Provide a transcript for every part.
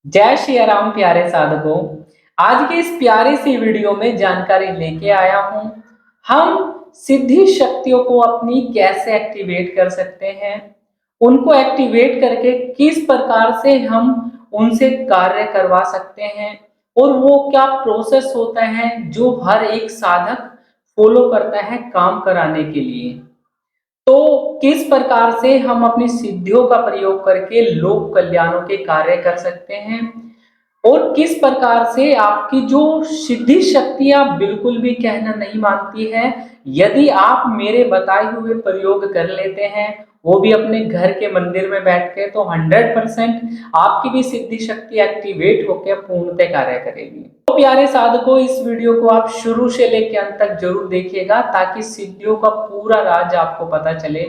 जय श्री राम प्यारे साधकों। आज की इस प्यारी सी वीडियो में जानकारी लेके आया हूँ। हम सिद्धि शक्तियों को अपनी कैसे एक्टिवेट कर सकते हैं, उनको एक्टिवेट करके किस प्रकार से हम उनसे कार्य करवा सकते हैं और वो क्या प्रोसेस होता है जो हर एक साधक फॉलो करता है काम कराने के लिए। तो किस प्रकार से हम अपनी सिद्धियों का प्रयोग करके लोक कल्याणों के कार्य कर सकते हैं और किस प्रकार से आपकी जो सिद्धि शक्तियां बिल्कुल भी कहना नहीं मानती है, यदि आप मेरे बताए हुए प्रयोग कर लेते हैं, वो भी अपने घर के मंदिर में बैठ के, तो 100% आपकी भी सिद्धि शक्ति एक्टिवेट होकर पूर्णतः कार्य करेगी। तो प्यारे साधकों, इस वीडियो को आप शुरू से लेकर अंत तक जरूर देखिएगा ताकि सिद्धियों का पूरा राज आपको पता चले।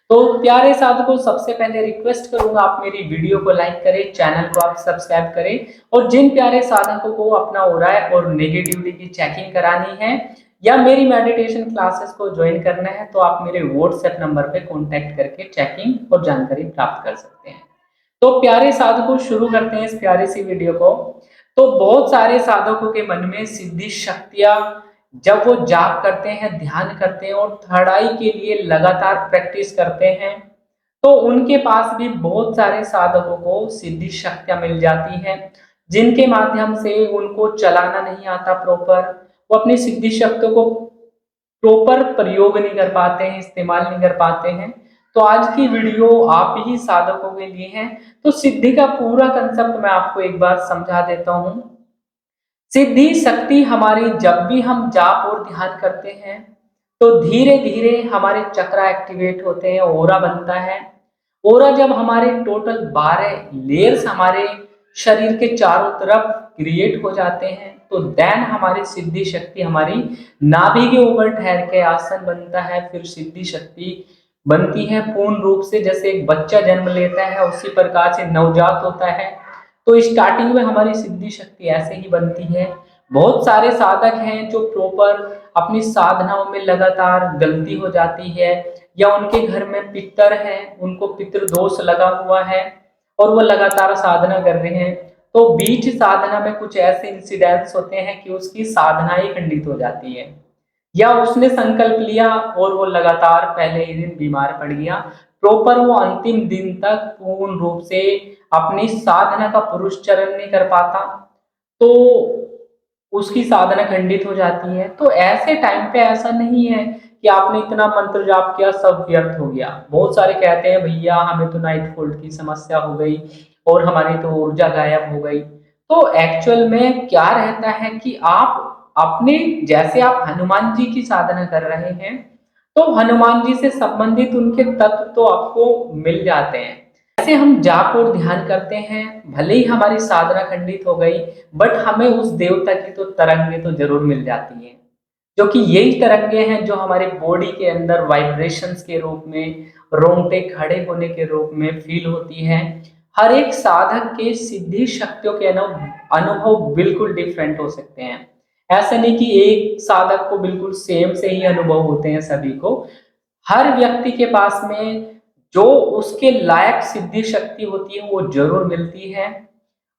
तो प्यारे साधकों, सबसे पहले रिक्वेस्ट करूंगा आप मेरी वीडियो को लाइक करें, चैनल को आप सब्सक्राइब करें और जिन प्यारे साधकों को अपना हो रहा है और नेगेटिविटी की चेकिंग करानी है या मेरी मेडिटेशन क्लासेस को ज्वाइन करना है, तो आप मेरे व्हाट्सएप नंबर पे कांटेक्ट करके चेकिंग और जानकारी प्राप्त कर सकते हैं। तो प्यारे साधकों, शुरू करते हैं इस प्यारी सी वीडियो को। तो बहुत सारे साधकों के मन में सिद्धि शक्तियां, जब वो जाप करते हैं, ध्यान करते हैं और थर्ड आई के लिए लगातार प्रैक्टिस करते हैं, तो उनके पास भी बहुत सारे साधकों को सिद्धि शक्तियां मिल जाती हैं, जिनके माध्यम से उनको चलाना नहीं आता प्रॉपर। वो अपनी सिद्धि शक्तियों को प्रॉपर प्रयोग नहीं कर पाते हैं, इस्तेमाल नहीं कर पाते हैं। तो आज की वीडियो आप ही साधकों के लिए है। तो सिद्धि का पूरा कंसेप्ट मैं आपको एक बार समझा देता हूँ। सिद्धि शक्ति हमारी, जब भी हम जाप और ध्यान करते हैं, तो धीरे धीरे हमारे चक्र एक्टिवेट होते हैं, ओरा बनता है। ओरा जब हमारे टोटल 12 लेयर्स हमारे शरीर के चारों तरफ क्रिएट हो जाते हैं, तो देन हमारी सिद्धि शक्ति हमारी नाभि के ऊपर ठहर के आसन बनता है। फिर सिद्धि शक्ति बनती है पूर्ण रूप से, जैसे एक बच्चा जन्म लेता है उसी प्रकार से नवजात होता है। तो स्टार्टिंग में हमारी सिद्धि शक्ति ऐसे ही बनती है। बहुत सारे साधक हैं जो प्रॉपर अपनी साधनाओं में लगातार गलती हो जाती है, या उनके घर में पितर है, उनको पितृ दोष लगा हुआ है और वो लगातार साधना कर रहे हैं, तो बीच साधना में कुछ ऐसे इंसिडेंट्स होते हैं कि उसकी साधना ही खंडित हो जाती है, या उसने संकल्प लिया और वो लगातार पहले ही दिन बीमार पड़ गया, प्रॉपर वो अंतिम दिन तक पूर्ण रूप से अपनी साधना का पुरुषचरण नहीं कर पाता, तो उसकी साधना खंडित हो जाती है। तो ऐसे टाइम पे ऐसा नहीं है कि आपने इतना मंत्र जाप किया सब व्यर्थ हो गया। बहुत सारे कहते हैं भैया हमें तो नाइट फोल्ड की समस्या हो गई और हमारी तो ऊर्जा गायब हो गई। तो एक्चुअल में क्या रहता है कि आप अपने, जैसे आप हनुमान जी की साधना कर रहे हैं, तो हनुमान जी से संबंधित उनके तत्व तो आपको मिल जाते हैं। ऐसे हम जाप और ध्यान करते हैं, भले ही हमारी साधना खंडित हो गई, बट हमें उस देवता की तो तरंगे तो जरूर मिल जाती हैं, जो कि यही तरंगे हैं जो हमारे बॉडी के अंदर वाइब्रेशंस के रूप में, रोंगटे खड़े होने के रूप में फील होती है। हर एक साधक के सिद्धि शक्तियों के अनुभव बिल्कुल डिफरेंट हो सकते हैं। ऐसा नहीं कि एक साधक को बिल्कुल सेम से ही अनुभव होते हैं सभी को। हर व्यक्ति के पास में जो उसके लायक सिद्धि शक्ति होती है वो जरूर मिलती है।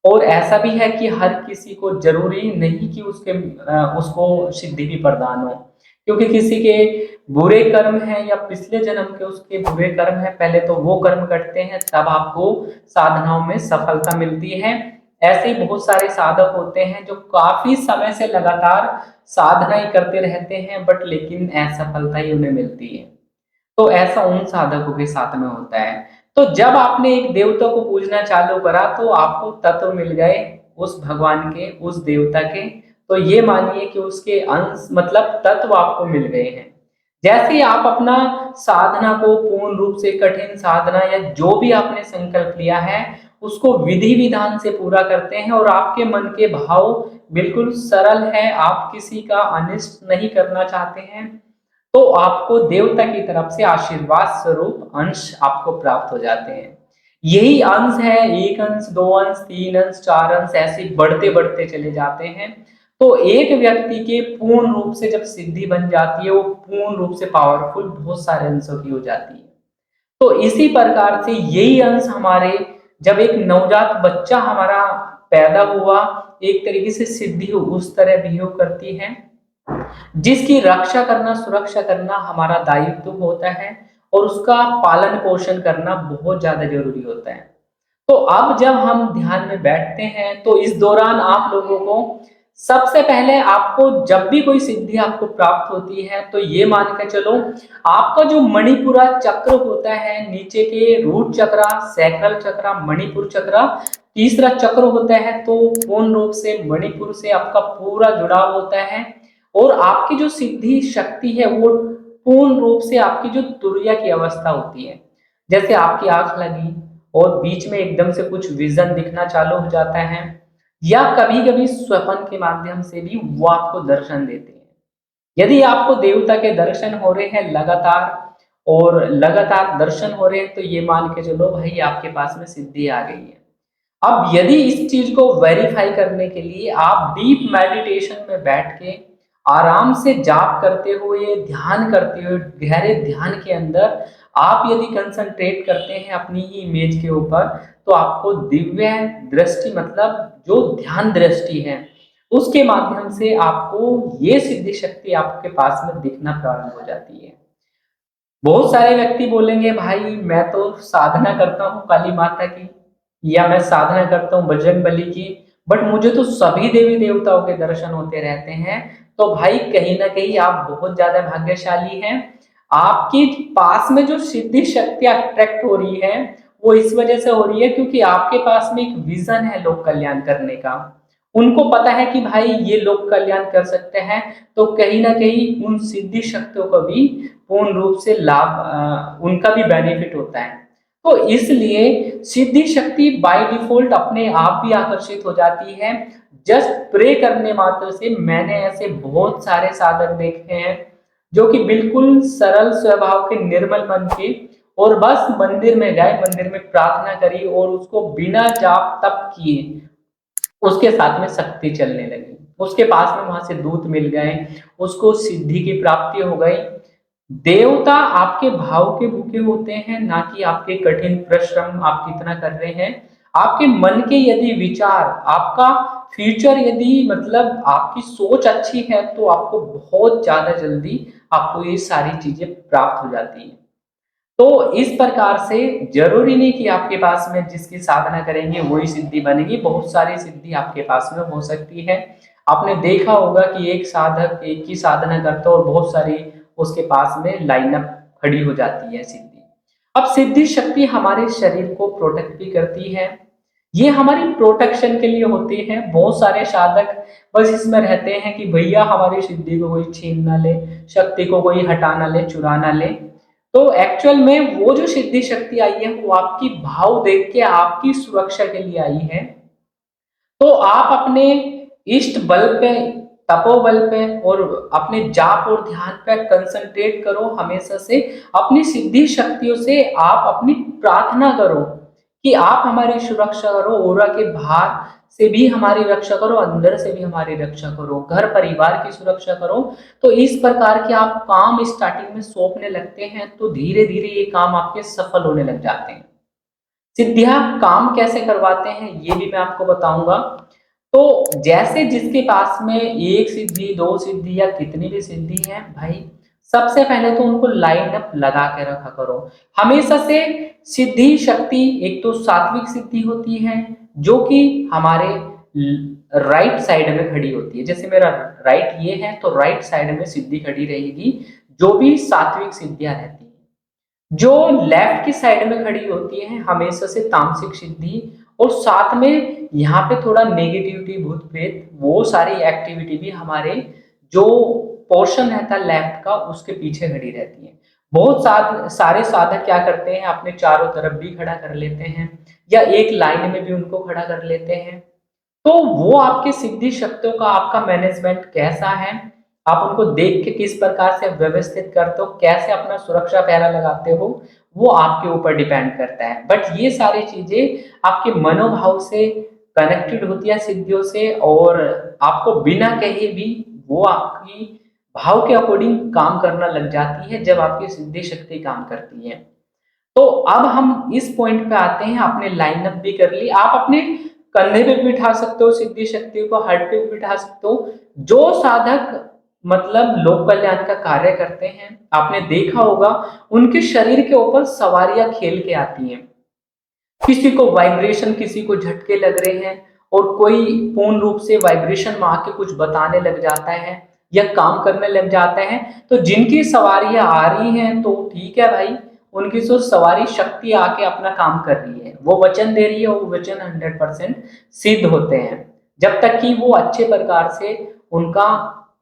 और ऐसा भी है कि हर किसी को जरूरी नहीं कि उसको सिद्धि भी प्रदान हो, क्योंकि किसी के बुरे कर्म हैं या पिछले जन्म के उसके बुरे कर्म हैं, पहले तो वो कर्म करते हैं तब आपको साधनाओं में सफलता मिलती है। ऐसे ही बहुत सारे साधक होते हैं जो काफी समय से लगातार साधना ही करते रहते हैं, बट लेकिन असफलता ही उन्हें मिलती है। तो ऐसा उन साधकों के साथ में होता है। तो जब आपने एक देवता को पूजना चालू करा तो आपको तत्व मिल गए उस भगवान के, उस देवता के, तो ये मानिए कि उसके अंश मतलब तत्व आपको मिल गए हैं। जैसे ही आप अपना साधना को पूर्ण रूप से, कठिन साधना या जो भी आपने संकल्प लिया है उसको विधि विधान से पूरा करते हैं और आपके मन के भाव बिल्कुल सरल है, आप किसी का अनिष्ट नहीं करना चाहते हैं, तो आपको देवता की तरफ से आशीर्वाद स्वरूप अंश आपको प्राप्त हो जाते हैं। यही अंश है, एक अंश, दो अंश, तीन अंश, चार अंश, ऐसे बढ़ते बढ़ते चले जाते हैं। तो एक व्यक्ति के पूर्ण रूप से जब सिद्धि बन जाती है, वो पूर्ण रूप से पावरफुल बहुत सारे अंशों की हो जाती है। तो इसी प्रकार से यही अंश हमारे, जब एक नवजात बच्चा हमारा पैदा हुआ, एक तरीके से सिद्धि उस तरह बिहेव करती है जिसकी रक्षा करना, सुरक्षा करना हमारा दायित्व होता है और उसका पालन पोषण करना बहुत ज्यादा जरूरी होता है। तो अब जब हम ध्यान में बैठते हैं तो इस दौरान आप लोगों को सबसे पहले आपको जब भी कोई सिद्धि आपको प्राप्त होती है तो ये मान के चलो, आपका जो मणिपुरा चक्र होता है, नीचे के रूट चक्र, सैक्रल चक्र, मणिपुर चक्र, तीसरा चक्र होता है, तो पूर्ण रूप से मणिपुर से आपका पूरा जुड़ाव होता है और आपकी जो सिद्धि शक्ति है वो पूर्ण रूप से आपकी जो तुरिया की अवस्था होती है, जैसे आपकी आंख लगी और बीच में एकदम से कुछ विजन दिखना चालू हो जाता है, या कभी कभी स्वप्न के माध्यम से भी वो आपको दर्शन देते हैं। यदि आपको देवता के दर्शन हो रहे हैं लगातार और लगातार दर्शन हो रहे हैं तो ये मान के चलो भाई आपके पास में सिद्धि आ गई है। अब यदि इस चीज को वेरीफाई करने के लिए आप डीप मेडिटेशन में बैठ के आराम से जाप करते हुए, ध्यान करते हुए, गहरे ध्यान के अंदर आप यदि कंसंट्रेट करते हैं अपनी ही इमेज के ऊपर, तो आपको दिव्य दृष्टि, मतलब जो ध्यान दृष्टि है, उसके माध्यम से आपको ये सिद्धि शक्ति आपके पास में दिखना प्रारंभ हो जाती है। बहुत सारे व्यक्ति बोलेंगे भाई मैं तो साधना करता हूँ काली माता की, या मैं साधना करता हूँ बजरंग बली की, बट मुझे तो सभी देवी देवताओं के दर्शन होते रहते हैं। तो भाई कहीं ना कहीं आप बहुत ज्यादा भाग्यशाली हैं। आपके पास में जो सिद्धि शक्ति अट्रैक्ट हो रही है वो इस वजह से हो रही है क्योंकि आपके पास में एक विजन है लोक कल्याण करने का। उनको पता है कि भाई ये लोक कल्याण कर सकते हैं, तो कहीं ना कहीं उन सिद्धि शक्तियों को भी पूर्ण रूप से लाभ, उनका भी बेनिफिट होता है। तो इसलिए सिद्धि शक्ति बाय डिफॉल्ट अपने आप भी आकर्षित हो जाती है जस्ट प्रे करने मात्र से। मैंने ऐसे बहुत सारे साधक देखे हैं जो कि बिल्कुल सरल स्वभाव के, निर्मल मन के, और बस मंदिर में गए, मंदिर में प्रार्थना करी और उसको बिना जाप तप किए उसके साथ में शक्ति चलने लगी, उसके पास में वहां से दूत मिल गए, उसको सिद्धि की प्राप्ति हो गई। देवता आपके भाव के भूखे होते हैं, ना कि आपके कठिन परिश्रम आप कितना कर रहे हैं। आपके मन के यदि विचार, आपका फ्यूचर यदि, मतलब आपकी सोच अच्छी है तो आपको बहुत ज्यादा जल्दी आपको ये सारी चीजें प्राप्त हो जाती हैं। तो इस प्रकार से जरूरी नहीं कि आपके पास में जिसकी साधना करेंगे वही सिद्धि बनेगी, बहुत सारी सिद्धि आपके पास में हो सकती है। आपने देखा होगा कि एक साधक एक ही साधना करता है और बहुत सारी उसके पास में लाइनअप खड़ी हो जाती है सिद्धि। अब सिद्धि शक्ति हमारे शरीर को प्रोटेक्ट भी करती है, ये हमारी प्रोटेक्शन के लिए होती है। बहुत सारे साधक बस इसमें रहते हैं कि भैया हमारी सिद्धि को कोई छीन ना ले, शक्ति को कोई हटा ना ले, चुरा ना ले। तो एक्चुअल में वो जो सिद्धि शक्ति आई है वो आपकी भाव देख के आपकी सुरक्षा के लिए आई है। तो आप अपने इष्ट बल पे, तपोबल पे और अपने जाप और ध्यान पे कंसंट्रेट करो हमेशा से। अपनी सिद्धि शक्तियों से आप अपनी प्रार्थना करो कि आप हमारी सुरक्षा करो, ओरा के बाहर से भी हमारी रक्षा करो, अंदर से भी हमारी रक्षा करो, घर परिवार की सुरक्षा करो। तो इस प्रकार के आप काम स्टार्टिंग में सौंपने लगते हैं तो धीरे धीरे ये काम आपके सफल होने लग जाते हैं। सिद्धियां काम कैसे करवाते हैं ये भी मैं आपको बताऊंगा। तो जैसे जिसके पास में एक सिद्धि, दो सिद्धि या कितनी भी सिद्धि है भाई, सबसे पहले तो उनको लाइन अप लगा के रखा करो हमेशा से। सिद्धि शक्ति एक तो सात्विक सिद्धि होती है जो कि हमारे राइट साइड में खड़ी होती है। जैसे मेरा राइट ये है तो राइट साइड में सिद्धि खड़ी रहेगी, जो भी सात्विक सिद्धियां रहती है। जो लेफ्ट की साइड में खड़ी होती है हमेशा से तामसिक सिद्धि, और साथ में यहाँ पे थोड़ा नेगेटिविटी, भूत प्रेत, वो सारी एक्टिविटी भी हमारे जो पोर्शन रहता है लेफ्ट का उसके पीछे खड़ी रहती है। बहुत सारे साधक क्या करते हैं, अपने चारों तरफ भी खड़ा कर लेते हैं या एक लाइन में भी उनको खड़ा कर लेते हैं। तो वो आपके सिद्धि शक्तियों का आपका मैनेजमेंट कैसा है, आप उनको देख के किस प्रकार से व्यवस्थित करते हो, कैसे अपना सुरक्षा पहरा लगाते हो, वो आपके ऊपर डिपेंड करता है। बट ये सारी चीजें आपके मनोभाव से कनेक्टेड होती है सिद्धियों से, और आपको बिना कहे भी वो आपकी भाव के अकॉर्डिंग काम करना लग जाती है जब आपकी सिद्धि शक्ति काम करती है। तो अब हम इस पॉइंट पे आते हैं, आपने लाइनअप भी कर ली, आप अपने कंधे पे भी बिठा सकते हो सिद्धि शक्ति को, हार्ट पे भी बिठा सकते हो। जो साधक मतलब लोक कल्याण का कार्य करते हैं, आपने देखा होगा उनके शरीर के ऊपर सवारियां खेल के आती हैं। किसी को वाइब्रेशन, किसी को झटके लग रहे हैं, और कोई पूर्ण रूप से वाइब्रेशन में आके कुछ बताने लग जाता है या काम करने लग जाता है। तो जिनकी सवारियां आ रही हैं तो ठीक है भाई, उनकी जो सवारी शक्ति आके अपना काम कर रही है, वो वचन दे रही है, वो वचन 100% सिद्ध होते हैं। जब तक कि वो अच्छे प्रकार से उनका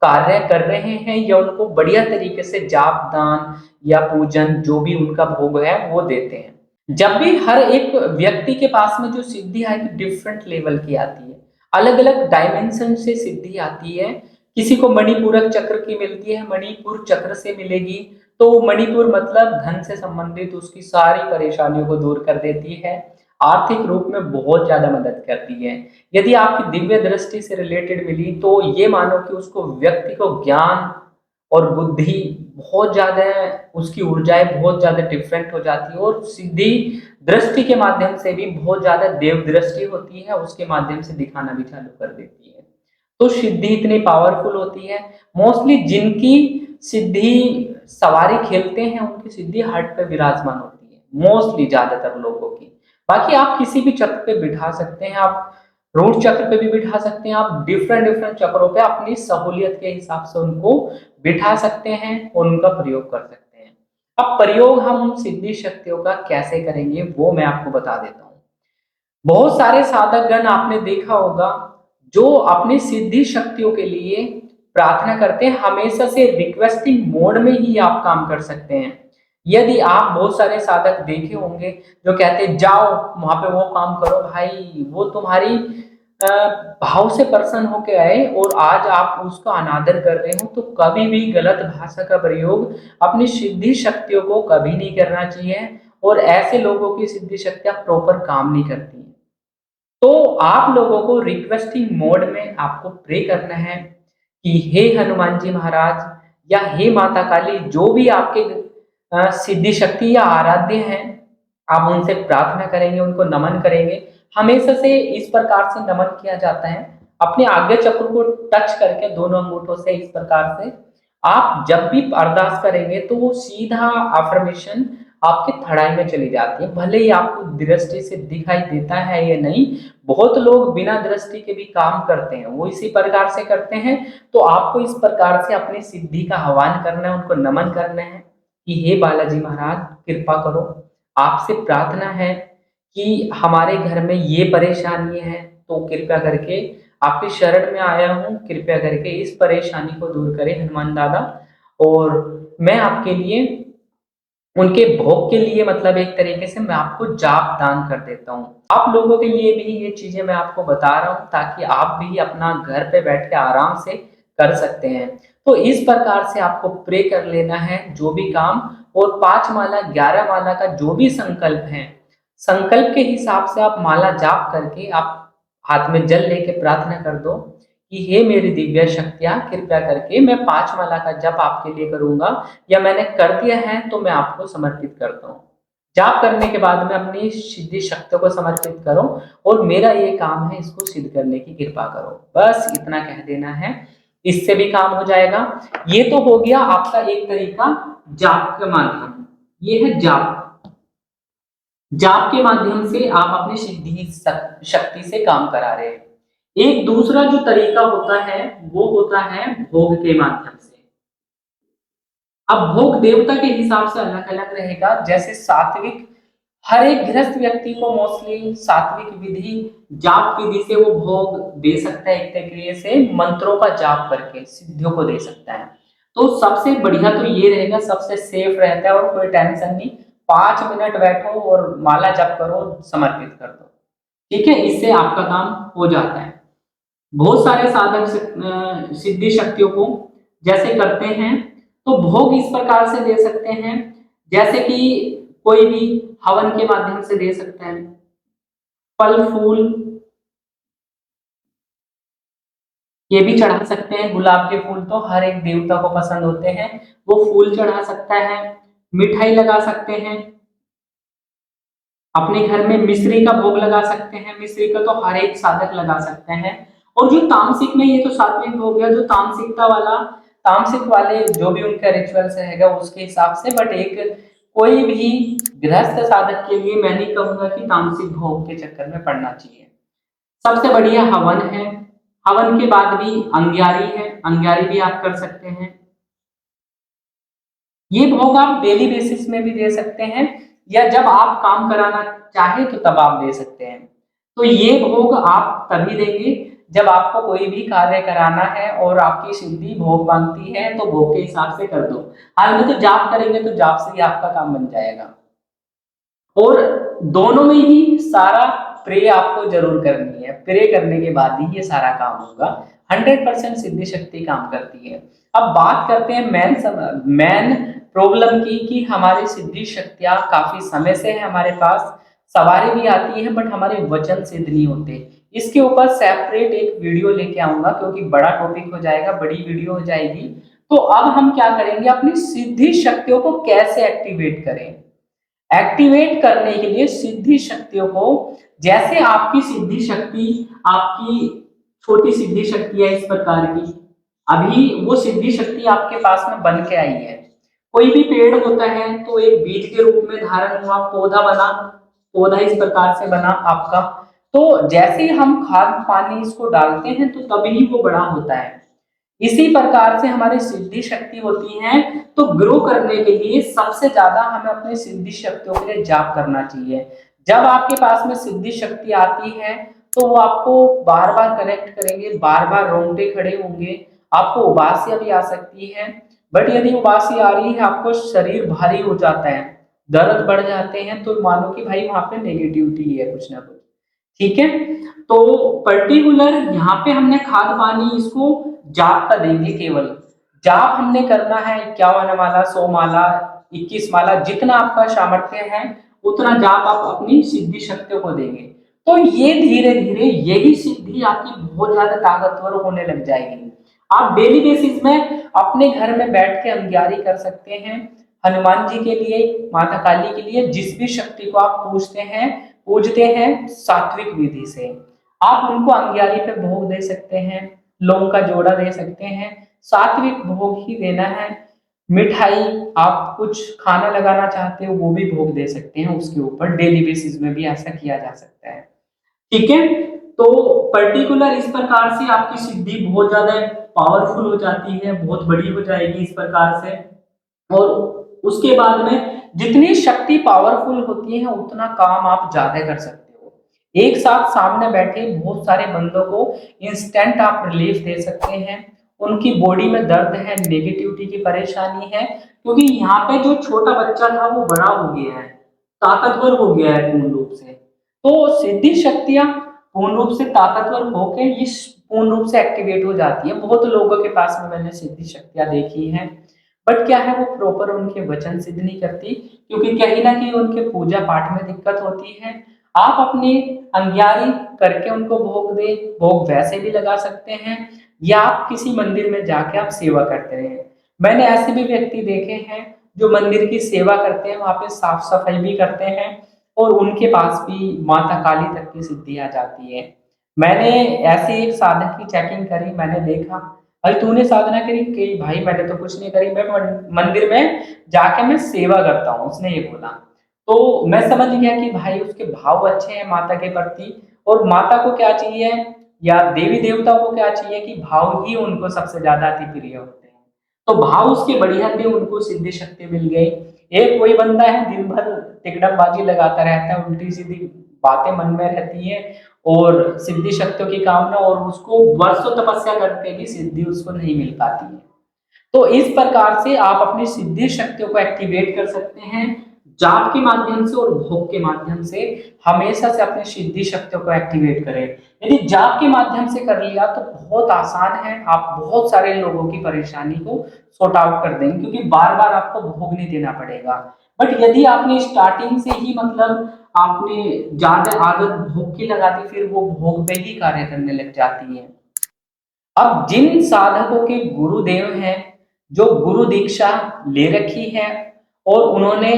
कार्य कर रहे हैं या उनको बढ़िया तरीके से जाप दान या पूजन जो भी उनका भोग है वो देते हैं। जब भी हर एक व्यक्ति के पास में जो सिद्धि आएगी डिफरेंट लेवल की आती है, अलग अलग डायमेंशन से सिद्धि आती है। किसी को मणिपूरक चक्र की मिलती है, मणिपुर चक्र से मिलेगी, तो मणिपुर मतलब धन से संबंधित उसकी सारी परेशानियों को दूर कर देती है, आर्थिक रूप में बहुत ज्यादा मदद करती है। यदि आपकी दिव्य दृष्टि से रिलेटेड मिली तो ये मानो कि उसको व्यक्ति को ज्ञान और बुद्धि बहुत ज्यादा, उसकी ऊर्जाएं बहुत ज्यादा डिफरेंट हो जाती है, और सीधी दृष्टि के माध्यम से भी बहुत ज्यादा देव दृष्टि होती है, उसके माध्यम से दिखाना भी चालू कर देती है। तो सिद्धि इतनी पावरफुल होती है। मोस्टली जिनकी सिद्धि सवारी खेलते हैं उनकी सिद्धि हार्ट पे विराजमान होती है, मोस्टली ज्यादातर लोगों की। बाकी आप किसी भी चक्र पे बिठा सकते हैं, आप रूट चक्र पे भी बिठा सकते हैं, आप डिफरेंट डिफरेंट चक्रों पे अपनी सहूलियत के हिसाब से उनको बिठा सकते हैं और उनका प्रयोग कर सकते हैं। अब प्रयोग हम सिद्धि शक्तियों का कैसे करेंगे वो मैं आपको बता देता हूँ। बहुत सारे साधक गण आपने देखा होगा जो अपनी सिद्धि शक्तियों के लिए प्रार्थना करते हैं, हमेशा से रिक्वेस्टिंग मोड में ही आप काम कर सकते हैं। यदि आप बहुत सारे साधक देखे होंगे जो कहते हैं जाओ वहां पे वो काम करो, भाई वो तुम्हारी अ, भाव से प्रसन्न होके आए और आज आप उसका अनादर कर रहे हो, तो कभी भी गलत भाषा का प्रयोग अपनी सिद्धि शक्तियों को कभी नहीं करना चाहिए, और ऐसे लोगों की सिद्धि शक्तियां प्रॉपर काम नहीं करती हैं। तो आप लोगों को रिक्वेस्टिंग मोड में आपको प्रे करना है कि हे हनुमान जी महाराज या हे माता काली, जो भी आपके सिद्धि शक्ति या आराध्य हैं, आप उनसे प्रार्थना करेंगे, उनको नमन करेंगे। हमेशा से इस प्रकार से नमन किया जाता है, अपने आज्ञा चक्र को टच करके दोनों अंगूठों से इस प्रकार से आप जब भी अरदास करेंगे तो वो सीधा अफर्मेशन आपकी थड़ाई में चली जाती है, भले ही आपको दृष्टि से दिखाई देता है या नहीं। बहुत लोग बिना दृष्टि के भी काम करते हैं, वो इसी प्रकार से करते हैं। तो आपको इस प्रकार से अपनी सिद्धि का आह्वान करना है, उनको नमन करना है कि हे बालाजी महाराज कृपा करो, आपसे प्रार्थना है कि हमारे घर में ये परेशानी है, तो कृपया करके आपके शरण में आया हूँ, कृपया करके इस परेशानी को दूर करें हनुमान दादा। और मैं आपके लिए उनके भोग के लिए मतलब एक तरीके से मैं आपको जाप दान कर देता हूँ। आप लोगों के लिए भी ये चीजें मैं आपको बता रहा हूँ ताकि आप भी अपना घर पे बैठ के आराम से कर सकते हैं। तो इस प्रकार से आपको प्रे कर लेना है जो भी काम, और 5 माला 11 माला का जो भी संकल्प है, संकल्प के हिसाब से आप माला जाप करके आप हाथ में जल लेके प्रार्थना कर दो कि हे मेरी दिव्य शक्तियां कृपया करके मैं 5 माला का जप आपके लिए करूंगा, या मैंने कर दिया है तो मैं आपको समर्पित करता हूँ। जाप करने के बाद में अपनी सिद्धि शक्तियों को समर्पित करो और मेरा ये काम है इसको सिद्ध करने की कृपा करो, बस इतना कह देना है, इससे भी काम हो जाएगा। ये तो हो गया आपका एक तरीका जाप के माध्यम, ये है जाप। जाप के माध्यम से आप अपनी सिद्धि शक्ति से काम करा रहे हैं। एक दूसरा जो तरीका होता है वो होता है भोग के माध्यम से। अब भोग देवता के हिसाब से अलग अलग रहेगा, जैसे सात्विक, हर एक गृहस्थ व्यक्ति को मोस्टली सात्विक विधि जाप विधि से वो भोग दे सकता है, एक तरीके से मंत्रों का जाप करके सिद्धियों को दे सकता है। तो सबसे बढ़िया तो ये रहेगा, सबसे सेफ रहता है और कोई टेंशन नहीं, 5 मिनट बैठो और माला जप करो, समर्पित कर दो, ठीक है, इससे आपका काम हो जाता है। बहुत सारे साधक सिद्धि शक्तियों को जैसे करते हैं तो भोग इस प्रकार से दे सकते हैं, जैसे कि कोई भी हवन के माध्यम से दे सकता है, फल फूल ये भी चढ़ा सकते हैं, गुलाब के फूल तो हर एक देवता को पसंद होते हैं, वो फूल चढ़ा सकता है, मिठाई लगा सकते हैं, अपने घर में मिश्री का भोग लगा सकते हैं, मिश्री का तो हर एक साधक लगा सकते हैं। और जो तामसिक में, ये तो सात्विक हो गया, जो तामसिकता वाला, तामसिक वाले जो भी उनका रिचुअल्स रहेगा उसके हिसाब से, बट एक कोई भी गृहस्थ साधक के लिए मैं नहीं कहूंगा कि तामसिक भोग के चक्कर में पड़ना चाहिए। सबसे बढ़िया हवन है, हवन के बाद भी अंग्यारी है, अंग्यारी भी आप कर सकते हैं। ये भोग आप डेली बेसिस में भी दे सकते हैं, या जब आप काम कराना चाहे तो तब आप दे सकते हैं। तो ये भोग आप तभी देंगे जब आपको कोई भी कार्य कराना है और आपकी सिद्धि भोग मांगती है, तो भोग के हिसाब से कर दो। हाल में तो जाप करेंगे तो जाप से ही आपका काम बन जाएगा। और दोनों में ही सारा प्रे आपको जरूर करनी है, प्रे करने के बाद ही ये सारा काम होगा। 100% सिद्धि शक्ति काम करती है। अब बात करते हैं मेन प्रॉब्लम की, कि हमारी सिद्धि शक्तियां काफी समय से है हमारे पास, सवारी भी आती है, बट हमारे वचन सिद्ध नहीं होते। इसके ऊपर सेपरेट एक वीडियो लेके आऊंगा, क्योंकि बड़ा टॉपिक हो जाएगा, बड़ी वीडियो हो जाएगी। तो अब हम क्या करेंगे, अपनी सिद्धि शक्तियों को कैसे एक्टिवेट करें। एक्टिवेट करने के लिए सिद्धि शक्तियों को, जैसे आपकी सिद्धि शक्ति, आपकी छोटी सिद्धि शक्ति है इस प्रकार की, अभी वो सिद्धि शक्ति आपके पास में बन के आई है। कोई भी पेड़ होता है तो एक बीज के रूप में धारण हुआ, पौधा बना, पौधा इस प्रकार से बना आपका। तो जैसे ही हम खाद पानी इसको डालते हैं तो तभी वो बड़ा होता है। इसी प्रकार से हमारी सिद्धि शक्ति होती है। तो ग्रो करने के लिए सबसे ज्यादा हमें अपनी सिद्धि शक्तियों के लिए जाप करना चाहिए। जब आपके पास में सिद्धि शक्ति आती है तो वो आपको बार बार कनेक्ट करेंगे, बार बार रोंगटे खड़े होंगे, आपको उबासियां भी आ सकती है। बट यदि उबासी आ रही है, आपको शरीर भारी हो जाता है, दर्द बढ़ जाते हैं, तो मानो कि भाई वहां पे नेगेटिविटी है कुछ ना कुछ। ठीक है, तो पर्टिकुलर यहाँ पे हमने खाद पानी इसको जाप का देंगे। केवल जाप हमने करना है 51 माला, 100 माला, 21 माला, जितना आपका सामर्थ्य है उतना जाप आप अपनी सिद्धि शक्तियों को देंगे। तो ये धीरे धीरे यही सिद्धि आपकी बहुत ज्यादा ताकतवर होने लग जाएगी। आप डेली बेसिस में अपने घर में बैठ के अंग्यारी कर सकते हैं, हनुमान जी के लिए, माता काली के लिए, जिस भी शक्ति को आप पूजते हैं सात्विक विधि से, आप उनको अंग्यारी पे भोग दे सकते हैं, लौंग का जोड़ा दे सकते हैं। सात्विक भोग ही देना है। मिठाई, आप कुछ खाना लगाना चाहते हो वो भी भोग दे सकते हैं उसके ऊपर, डेली बेसिस में भी ऐसा किया जा सकता है। ठीक है, तो पर्टिकुलर इस प्रकार से आपकी सिद्धि बहुत ज्यादा पावरफुल हो जाती है, बहुत बड़ी हो जाएगी इस प्रकार से। और उसके बाद में जितनी शक्ति पावरफुल होती है उतना काम आप ज्यादा कर सकते हो। एक साथ सामने बैठे बहुत सारे बंदों को इंस्टेंट आप रिलीफ दे सकते हैं। उनकी बॉडी में दर्द है, नेगेटिविटी की परेशानी है, क्योंकि यहाँ पे जो छोटा बच्चा था वो बड़ा हो गया है, ताकतवर हो गया है पूर्ण रूप से। तो सिद्धि शक्तियां पूर्ण रूप से ताकतवर होकर ये पूर्ण रूप से एक्टिवेट हो जाती है। बहुत लोगों के पास में मैंने सिद्धि शक्तियां देखी हैं, बट क्या है, वो प्रॉपर उनके वचन सिद्ध नहीं करती, क्योंकि कहीं ना कहीं उनके पूजा पाठ में दिक्कत होती है। आप अपनी अंग्यारी करके उनको भोग दे, भोग वैसे भी लगा सकते हैं, या आप किसी मंदिर में जाके आप सेवा करते हैं। मैंने ऐसे भी व्यक्ति देखे हैं जो मंदिर की सेवा करते हैं, वहां पे साफ सफाई भी करते हैं, और उनके पास भी माता काली तक की सिद्धि आ जाती है। मैंने ऐसे एक साधक की चेकिंग करी, मैंने देखा, भाई तूने साधना करी कि भाई मैंने तो कुछ नहीं करी, मैं मंदिर में जाके मैं सेवा करता हूँ, उसने ये बोला। तो मैं समझ गया कि भाई उसके भाव अच्छे हैं माता के प्रति। और माता को क्या चाहिए, या देवी देवता को क्या चाहिए, कि भाव ही उनको सबसे ज्यादा अति प्रिय होते हैं। तो भाव उसके बढ़िया थे, उनको सिद्धि शक्ति मिल गई। एक कोई बंदा है दिन भर तिकड़मबाजी लगाता रहता है, उल्टी सीधी बातें मन में रहती है, और सिद्धि शक्तियों की कामना, और उसको वर्षों तपस्या करके भी सिद्धि उसको नहीं मिल पाती है। तो इस प्रकार से आप अपनी सिद्धि शक्तियों को एक्टिवेट कर सकते हैं, जाप के माध्यम से और भोग के माध्यम से। हमेशा से अपनी सिद्धि शक्तियों को एक्टिवेट करें। यदि जाप के माध्यम से कर लिया तो बहुत आसान है, आप बहुत सारे लोगों की परेशानी को सॉर्ट आउट कर देंगे, क्योंकि बार बार आपको भोग नहीं देना पड़ेगा। बट यदि आपने स्टार्टिंग से ही मतलब आपने ज्यादा आदत भोग की लगा दी, फिर वो भोग पे ही कार्य करने लग जाती है। अब जिन साधकों के गुरुदेव हैं, जो गुरु दीक्षा ले रखी है, और उन्होंने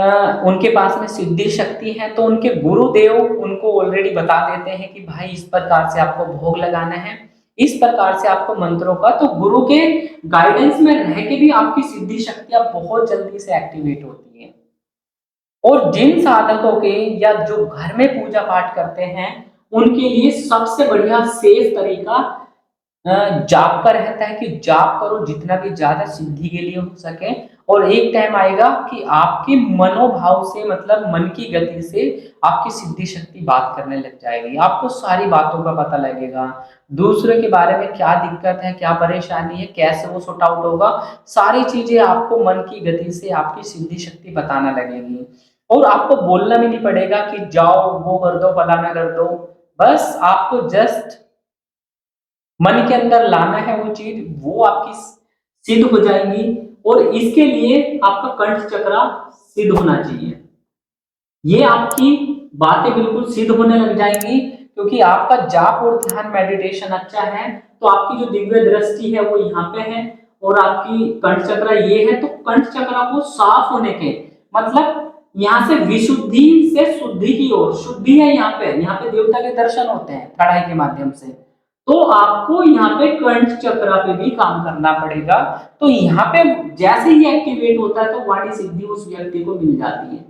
उनके पास में सिद्धि शक्ति है, तो उनके गुरुदेव उनको ऑलरेडी बता देते हैं कि भाई इस प्रकार से आपको भोग लगाना है, इस प्रकार से आपको मंत्रों का, तो गुरु के गाइडेंस में रह के भी आपकी सिद्धि शक्तियां बहुत जल्दी से एक्टिवेट होती है। और जिन साधकों के या जो घर में पूजा पाठ करते हैं उनके लिए सबसे बढ़िया सेफ तरीका जाप का रहता है कि जाप करो जितना भी ज्यादा सिद्धि के लिए हो सके। और एक टाइम आएगा कि आपके मनोभाव से, मतलब मन की गति से आपकी सिद्धि शक्ति बात करने लग जाएगी, आपको सारी बातों का पता लगेगा, दूसरे के बारे में क्या दिक्कत है, क्या परेशानी है, कैसे वो सॉर्ट आउट होगा, सारी चीजें आपको मन की गति से आपकी सिद्धि शक्ति बताना लगेगी। और आपको बोलना भी नहीं पड़ेगा कि जाओ वो कर दो फलाना कर दो, बस आपको जस्ट मन के अंदर लाना है वो चीज, वो आपकी सिद्ध हो जाएगी। और इसके लिए आपका कंठ चक्रा सिद्ध होना चाहिए, ये आपकी बातें बिल्कुल सिद्ध होने लग जाएंगी, क्योंकि आपका जाप और ध्यान मेडिटेशन अच्छा है, तो आपकी जो दिव्य दृष्टि है वो यहाँ पे है, और आपकी कंठ चक्रा ये है, तो कंठ चक्रा को साफ होने के मतलब यहाँ से विशुद्धि से शुद्धि की ओर, शुद्धि है यहाँ पे देवता के दर्शन होते हैं थर्ड आई के माध्यम से, तो आपको यहाँ पे कंठ चक्रा पे भी काम करना पड़ेगा। तो यहाँ पे जैसे ही एक्टिवेट होता है तो वाणी सिद्धि उस व्यक्ति को मिल जाती है,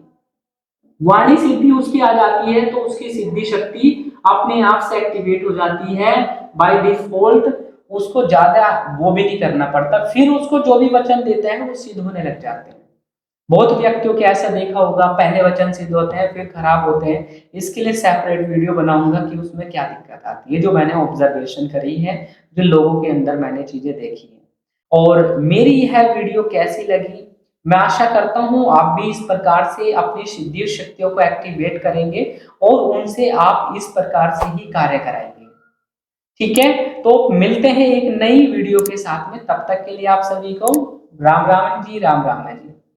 वाणी सिद्धि उसकी आ जाती है, तो उसकी सिद्धि शक्ति अपने आप से एक्टिवेट हो जाती है बाय डिफॉल्ट, उसको ज्यादा वो भी नहीं करना पड़ता, फिर उसको जो भी वचन देता है वो सिद्ध होने लग जाते हैं। बहुत व्यक्तियों के ऐसा देखा होगा, पहले वचन सिद्ध होते हैं फिर खराब होते हैं, इसके लिए सेपरेट वीडियो बनाऊंगा कि उसमें क्या दिक्कत आती है, जो मैंने ऑब्जर्वेशन करी है, जो लोगों के अंदर मैंने चीजें देखी है। और मेरी यह वीडियो कैसी लगी, मैं आशा करता हूं आप भी इस प्रकार से अपनी सिद्धि शक्तियों को एक्टिवेट करेंगे और उनसे आप इस प्रकार से ही कार्य कराएंगे। ठीक है, तो मिलते हैं एक नई वीडियो के साथ में, तब तक के लिए आप सभी को राम राम है जी, राम राम है जी।